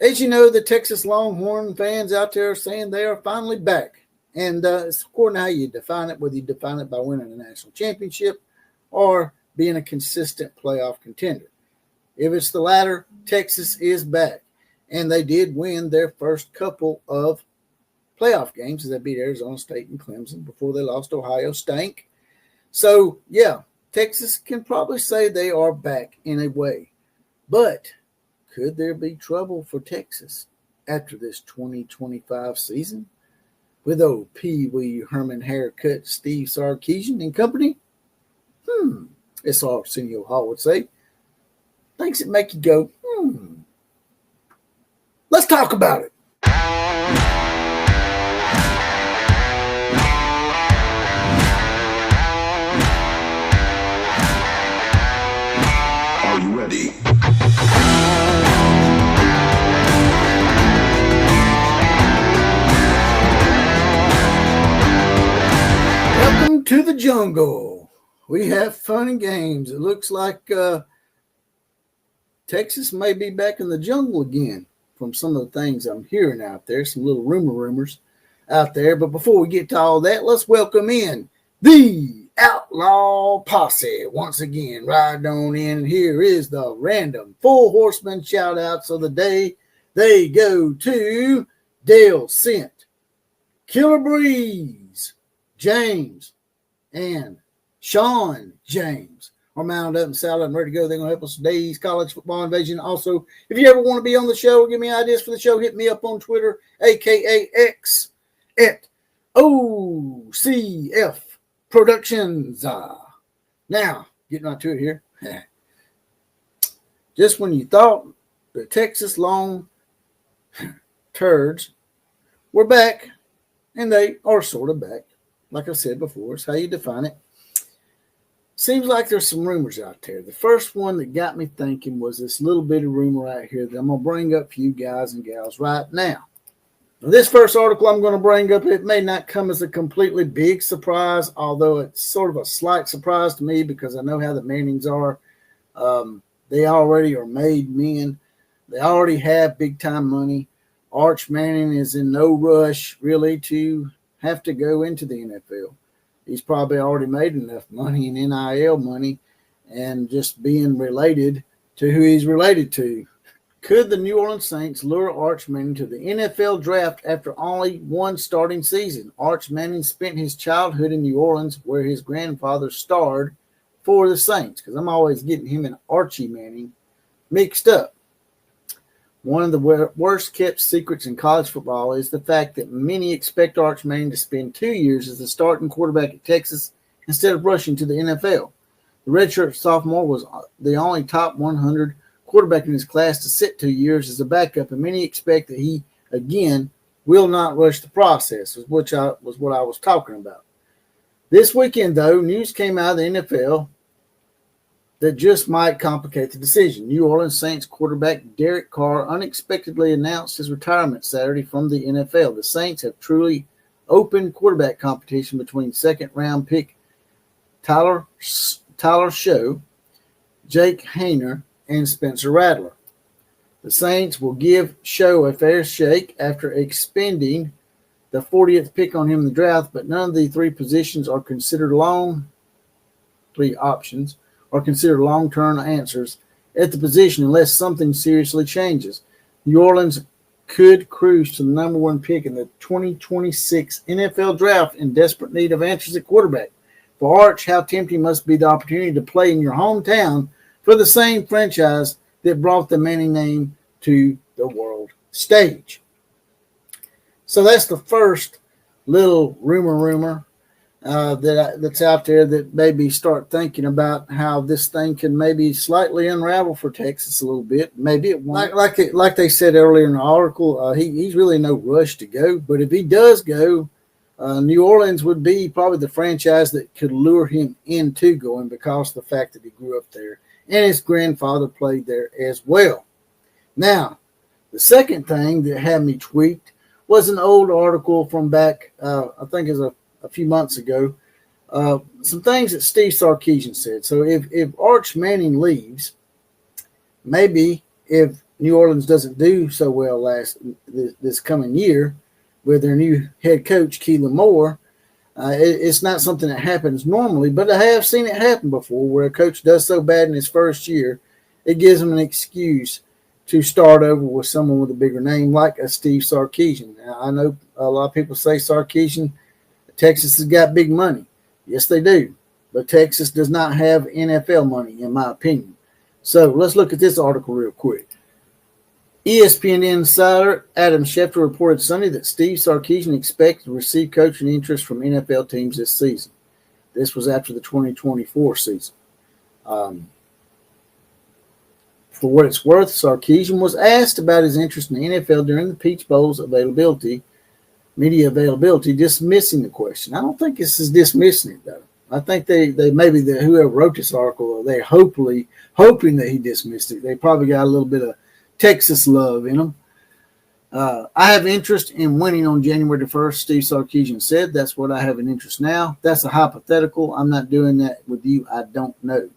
As you know, the Texas Longhorn fans out there are saying they are finally back. And it's according to how you define it, whether you define it by winning a national championship or being a consistent playoff contender. If it's the latter, Texas is back. And they did win their first couple of playoff games as they beat Arizona State and Clemson before they lost to Ohio State. So, yeah, Texas can probably say they are back in a way. But could there be trouble for Texas after this 2025 season with old Pee Wee Herman haircut Steve Sarkisian and company? As Arsenio Hall would say. Things that make you go, Let's talk about it. Are you ready? Welcome to the jungle. We have fun and games. It looks like Texas may be back in the jungle again from some of the things I'm hearing out there, some little rumors out there. But before we get to all that, let's welcome in the Outlaw Posse once again. Ride on in. Here is the random Four Horsemen shout-outs of the day. They go to Dale Sent, Killer Breeze, James, and Sean James are mounted up and saddled and ready to go. They're going to help us today's college football invasion. Also, if you ever want to be on the show or give me ideas for the show, hit me up on Twitter, a.k.a. X, at OCF Productions. Now, getting right to it here. Just when you thought the Texas Long turds were back, and they are sort of back, like I said before, it's how you define it. Seems like there's some rumors out there. The first one that got me thinking was this little bit of rumor right here that I'm going to bring up for you guys and gals right now. This first article I'm going to bring up, it may not come as a completely big surprise, although it's sort of a slight surprise to me because I know how the Mannings are. They already are made men. They already have big-time money. Arch Manning is in no rush, really, to have to go into the NFL. He's probably already made enough money in NIL money and just being related to who he's related to. Could the New Orleans Saints lure Arch Manning to the NFL draft after only one starting season? Arch Manning spent his childhood in New Orleans where his grandfather starred for the Saints, because I'm always getting him and Archie Manning mixed up. One of the worst kept secrets in college football is the fact that many expect Arch Manning to spend 2 years as the starting quarterback at Texas instead of rushing to the NFL. The redshirt sophomore was the only top 100 quarterback in his class to sit 2 years as a backup, and many expect that he, again, will not rush the process, which was what I was talking about. This weekend, though, news came out of the NFL that just might complicate the decision. New Orleans Saints quarterback Derek Carr unexpectedly announced his retirement Saturday from the NFL. The Saints have truly opened quarterback competition between second-round pick Tyler Show, Jake Hayner, and Spencer Rattler. The Saints will give Show a fair shake after expending the 40th pick on him in the draft, but none of the three options are considered long-term answers at the position unless something seriously changes. New Orleans could cruise to the number one pick in the 2026 NFL draft in desperate need of answers at quarterback. For Arch, how tempting must be the opportunity to play in your hometown for the same franchise that brought the Manning name to the world stage. So that's the first little rumor that's out there that maybe start thinking about how this thing can maybe slightly unravel for Texas a little bit. Maybe it won't. Like they said earlier in the article, he's really no rush to go. But if he does go, New Orleans would be probably the franchise that could lure him into going because of the fact that he grew up there and his grandfather played there as well. Now, the second thing that had me tweaked was an old article from back, I think it was a few months ago, some things that Steve Sarkisian said. So if Arch Manning leaves, maybe if New Orleans doesn't do so well this coming year with their new head coach, Keelan Moore, it's not something that happens normally, but I have seen it happen before where a coach does so bad in his first year, it gives him an excuse to start over with someone with a bigger name like a Steve Sarkisian. Now, I know a lot of people say Sarkeesian, Texas has got big money. Yes, they do. But Texas does not have NFL money, in my opinion. So let's look at this article real quick. ESPN insider Adam Schefter reported Sunday that Steve Sarkisian expected to receive coaching interest from NFL teams this season. This was after the 2024 season. For what it's worth, Sarkeesian was asked about his interest in the NFL during the Peach Bowl's media availability, dismissing the question. I don't think this is dismissing it, though. I think they maybe whoever wrote this article, they're hoping that he dismissed it. They probably got a little bit of Texas love in them. I have interest in winning on January the 1st, Steve Sarkisian said. That's what I have an interest now. That's a hypothetical. I'm not doing that with you. I don't know.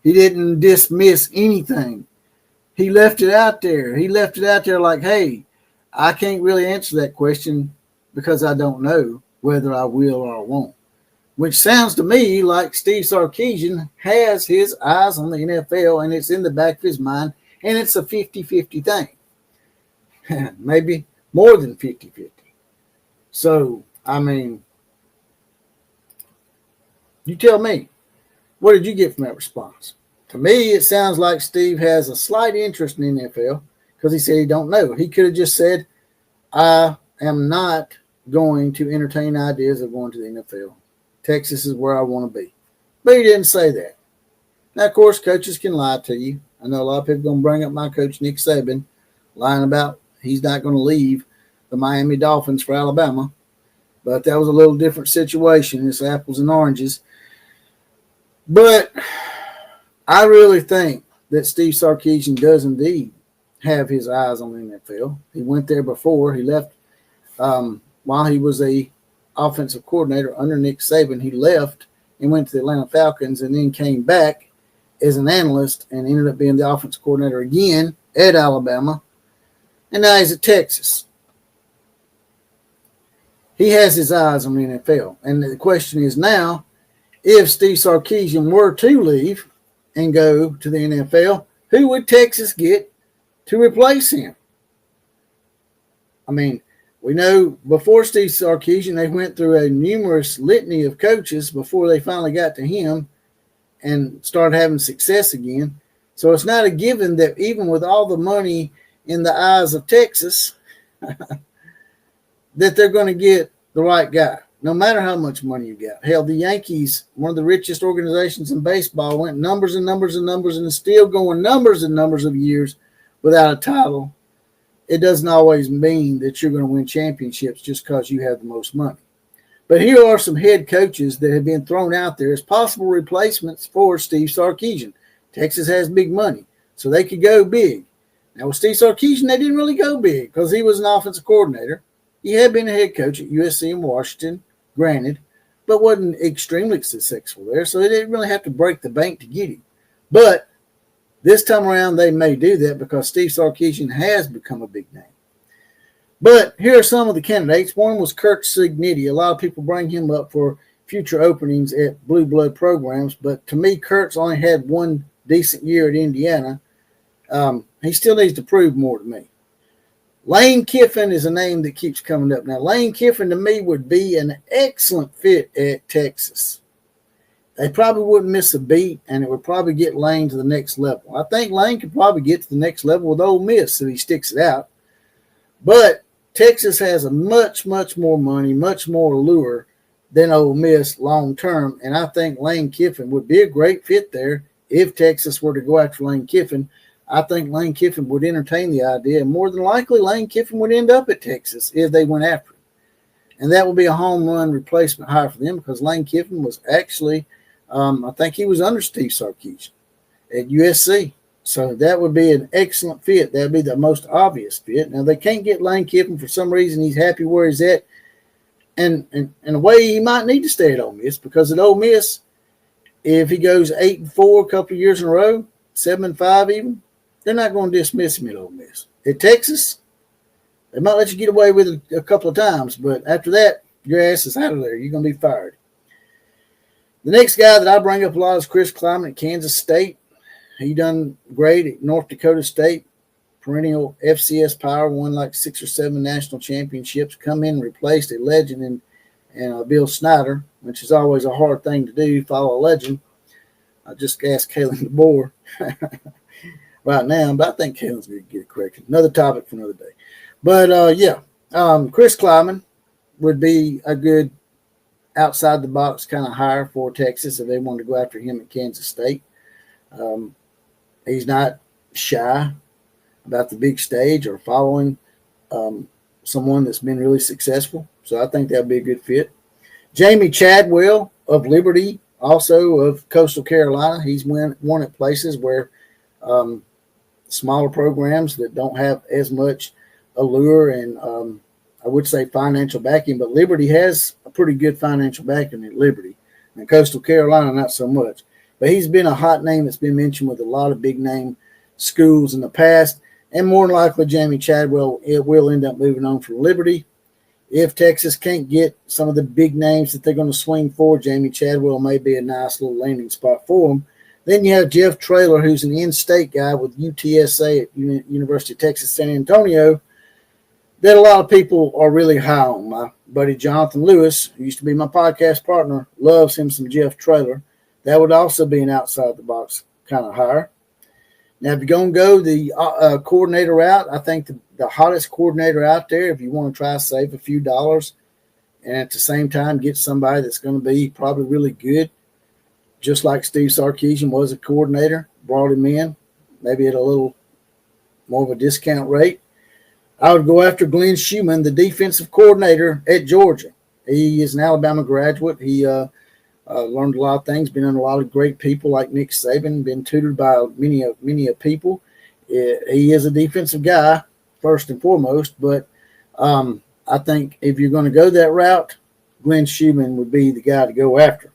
He didn't dismiss anything. He left it out there. Like, hey, I can't really answer that question because I don't know whether I will or I won't. Which sounds to me like Steve Sarkisian has his eyes on the NFL and it's in the back of his mind, and it's a 50-50 thing. Maybe more than 50-50. So, I mean, you tell me, what did you get from that response? To me, it sounds like Steve has a slight interest in the NFL because he said he don't know. He could have just said, I am not going to entertain ideas of going to the NFL. Texas is where I want to be. But he didn't say that. Now, of course, coaches can lie to you. I know a lot of people are going to bring up my coach, Nick Saban, lying about he's not going to leave the Miami Dolphins for Alabama. But that was a little different situation. It's apples and oranges. But I really think that Steve Sarkisian does indeed have his eyes on the NFL. He went there before. He left while he was a offensive coordinator under Nick Saban. He left and went to the Atlanta Falcons and then came back as an analyst and ended up being the offensive coordinator again at Alabama. And now he's at Texas. He has his eyes on the NFL. And the question is now, if Steve Sarkisian were to leave and go to the NFL, who would Texas get to replace him? I mean, we know before Steve Sarkisian, they went through a numerous litany of coaches before they finally got to him and started having success again. So it's not a given that even with all the money in the eyes of Texas, that they're going to get the right guy, no matter how much money you got. Hell, the Yankees, one of the richest organizations in baseball, went numbers and numbers and numbers and is still going numbers and numbers of years without a title. It doesn't always mean that you're going to win championships just because you have the most money. But here are some head coaches that have been thrown out there as possible replacements for Steve Sarkisian. Texas has big money, so they could go big. Now, with Steve Sarkisian, they didn't really go big because he was an offensive coordinator. He had been a head coach at USC in Washington, granted, but wasn't extremely successful there, so they didn't really have to break the bank to get him. But this time around, they may do that because Steve Sarkisian has become a big name. But here are some of the candidates. One was Kurt Cignetti. A lot of people bring him up for future openings at blue blood programs, but to me, Kurt's only had one decent year at Indiana. He still needs to prove more to me. Lane Kiffin is a name that keeps coming up. Now, Lane Kiffin to me would be an excellent fit at Texas. They probably wouldn't miss a beat, and it would probably get Lane to the next level. I think Lane could probably get to the next level with Ole Miss if he sticks it out. But Texas has a much, much more money, much more allure than Ole Miss long term, and I think Lane Kiffin would be a great fit there if Texas were to go after Lane Kiffin. I think Lane Kiffin would entertain the idea, and more than likely Lane Kiffin would end up at Texas if they went after him. And that would be a home run replacement hire for them because Lane Kiffin was actually I think he was under Steve Sarkisian at USC. So that would be an excellent fit. That would be the most obvious fit. Now, they can't get Lane Kiffin for some reason. He's happy where he's at. And in a way, he might need to stay at Ole Miss because at Ole Miss, if he goes 8-4 a couple of years in a row, 7-5 even, they're not going to dismiss him at Ole Miss. At Texas, they might let you get away with it a couple of times, but after that, your ass is out of there. You're going to be fired. The next guy that I bring up a lot is Chris Kleiman at Kansas State. He done great at North Dakota State. Perennial FCS power, won like 6 or 7 national championships. Come in and replaced a legend in Bill Snyder, which is always a hard thing to do, follow a legend. I just asked Kalen DeBoer right now, but I think Kalen's going to get it corrected. Another topic for another day. But, Chris Kleiman would be a good outside-the-box kind of hire for Texas if they wanted to go after him at Kansas State. He's not shy about the big stage or following someone that's been really successful. So I think that would be a good fit. Jamie Chadwell of Liberty, also of Coastal Carolina. He's won at places where smaller programs that don't have as much allure and I would say financial backing, but Liberty has a pretty good financial backing at Liberty. And Coastal Carolina, not so much. But he's been a hot name that's been mentioned with a lot of big-name schools in the past. And more than likely, Jamie Chadwell will end up moving on from Liberty. If Texas can't get some of the big names that they're going to swing for, Jamie Chadwell may be a nice little landing spot for them. Then you have Jeff Traylor, who's an in-state guy with UTSA at University of Texas San Antonio, that a lot of people are really high on. My buddy Jonathan Lewis, who used to be my podcast partner, loves him some Jeff Traylor. That would also be an outside-the-box kind of hire. Now, if you're going to go the coordinator route, I think the hottest coordinator out there, if you want to try to save a few dollars and at the same time get somebody that's going to be probably really good, just like Steve Sarkisian was a coordinator, brought him in, maybe at a little more of a discount rate, I would go after Glenn Schumann, the defensive coordinator at Georgia. He is an Alabama graduate. He learned a lot of things, been under a lot of great people like Nick Saban, been tutored by many people. He is a defensive guy, first and foremost, but I think if you're going to go that route, Glenn Schumann would be the guy to go after.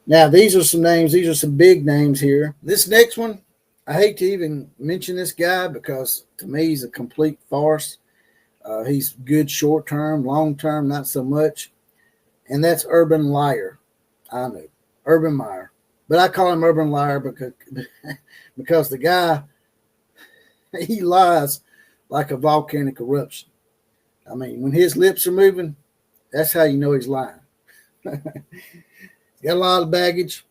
Now, these are some names. These are some big names here. This next one, I hate to even mention this guy because to me he's a complete farce. He's good short-term, long-term, not so much. And that's Urban Liar. I know, Urban Meyer. But I call him Urban Liar because the guy, he lies like a volcanic eruption. I mean, when his lips are moving, that's how you know he's lying. He's got a lot of baggage.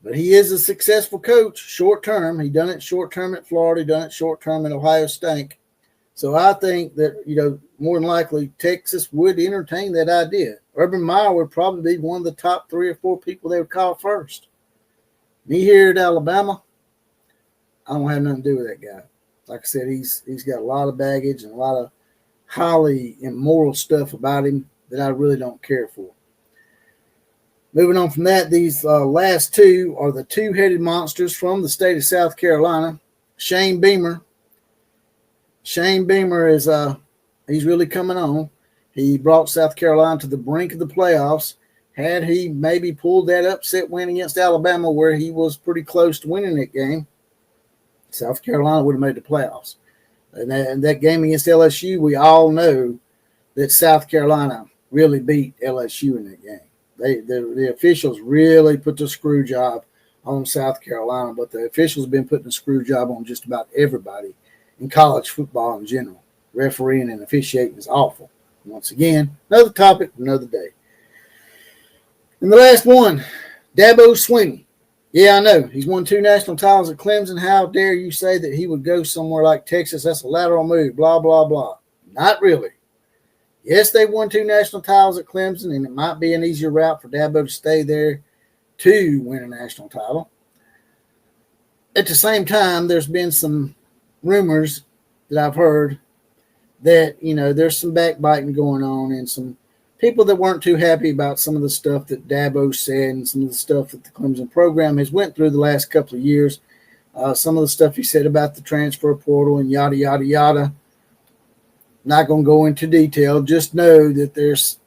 But he is a successful coach, short-term. He done it short-term at Florida. He done it short-term at Ohio State. So I think that, more than likely Texas would entertain that idea. Urban Meyer would probably be one of the top 3 or 4 people they would call first. Me here at Alabama, I don't have nothing to do with that guy. Like I said, he's got a lot of baggage and a lot of highly immoral stuff about him that I really don't care for. Moving on from that, these last 2 are the 2-headed monsters from the state of South Carolina. Shane Beamer. Shane Beamer is he's really coming on. He brought South Carolina to the brink of the playoffs. Had he maybe pulled that upset win against Alabama where he was pretty close to winning that game, South Carolina would have made the playoffs. And that game against LSU, we all know that South Carolina really beat LSU in that game. The officials really put the screw job on South Carolina, but the officials have been putting the screw job on just about everybody in college football in general. Refereeing and officiating is awful. Once again, another topic for another day. And the last one, Dabo Swinney. Yeah, I know. He's won 2 national titles at Clemson. How dare you say that he would go somewhere like Texas? That's a lateral move, blah, blah, blah. Not really. Yes, they won 2 national titles at Clemson, and it might be an easier route for Dabo to stay there to win a national title. At the same time, there's been some rumors that I've heard that, there's some backbiting going on and some people that weren't too happy about some of the stuff that Dabo said and some of the stuff that the Clemson program has went through the last couple of years. Some of the stuff he said about the transfer portal and yada, yada, yada. Not going to go into detail. Just know that there's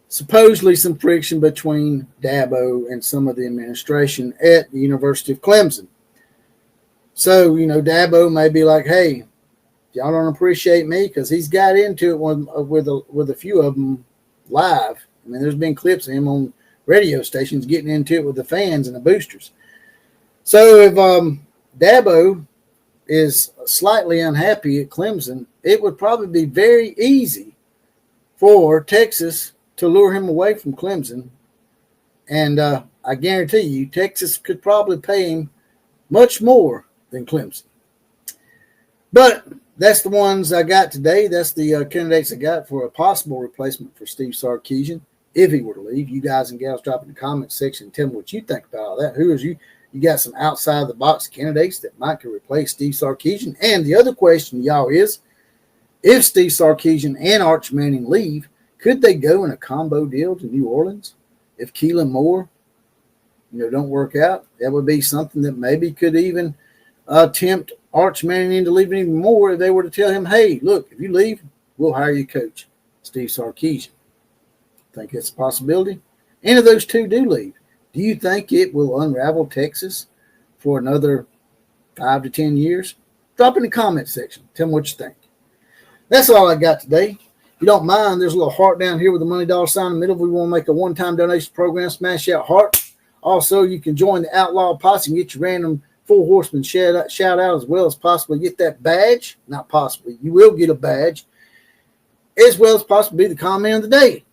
supposedly some friction between Dabo and some of the administration at the University of Clemson. So, Dabo may be like, hey, y'all don't appreciate me, because he's got into it with a few of them live. I mean, there's been clips of him on radio stations getting into it with the fans and the boosters. So if Dabo is slightly unhappy at Clemson, it would probably be very easy for Texas to lure him away from Clemson. And I guarantee you, Texas could probably pay him much more than Clemson. But that's the ones I got today. That's the candidates I got for a possible replacement for Steve Sarkisian if he were to leave. You guys and gals, drop in the comments section and tell me what you think about all that. Who is you? You got some outside-the-box candidates that might could replace Steve Sarkisian. And the other question, y'all, is if Steve Sarkisian and Arch Manning leave, could they go in a combo deal to New Orleans? If Keelan Moore, don't work out, that would be something that maybe could even tempt Arch Manning into leaving even more if they were to tell him, hey, look, if you leave, we'll hire you coach, Steve Sarkisian. Think it's a possibility? And if those two do leave, do you think it will unravel Texas for another 5 to 10 years? Drop in the comment section. Tell me what you think. That's all I got today. If you don't mind, there's a little heart down here with the money dollar sign in the middle. If we want to make a one-time donation program, smash that heart. Also, you can join the Outlaw Posse and get your random Four Horsemen shout out, as well as possibly get that badge. Not possibly. You will get a badge. As well as possibly be the comment of the day.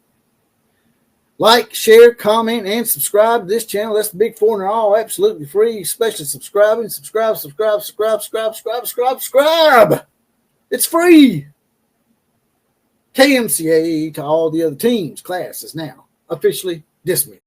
Like, share, comment, and subscribe to this channel. That's the big four, and they're all absolutely free, especially subscribing. Subscribe. It's free. KMCA to all the other teams. Class is now officially dismissed.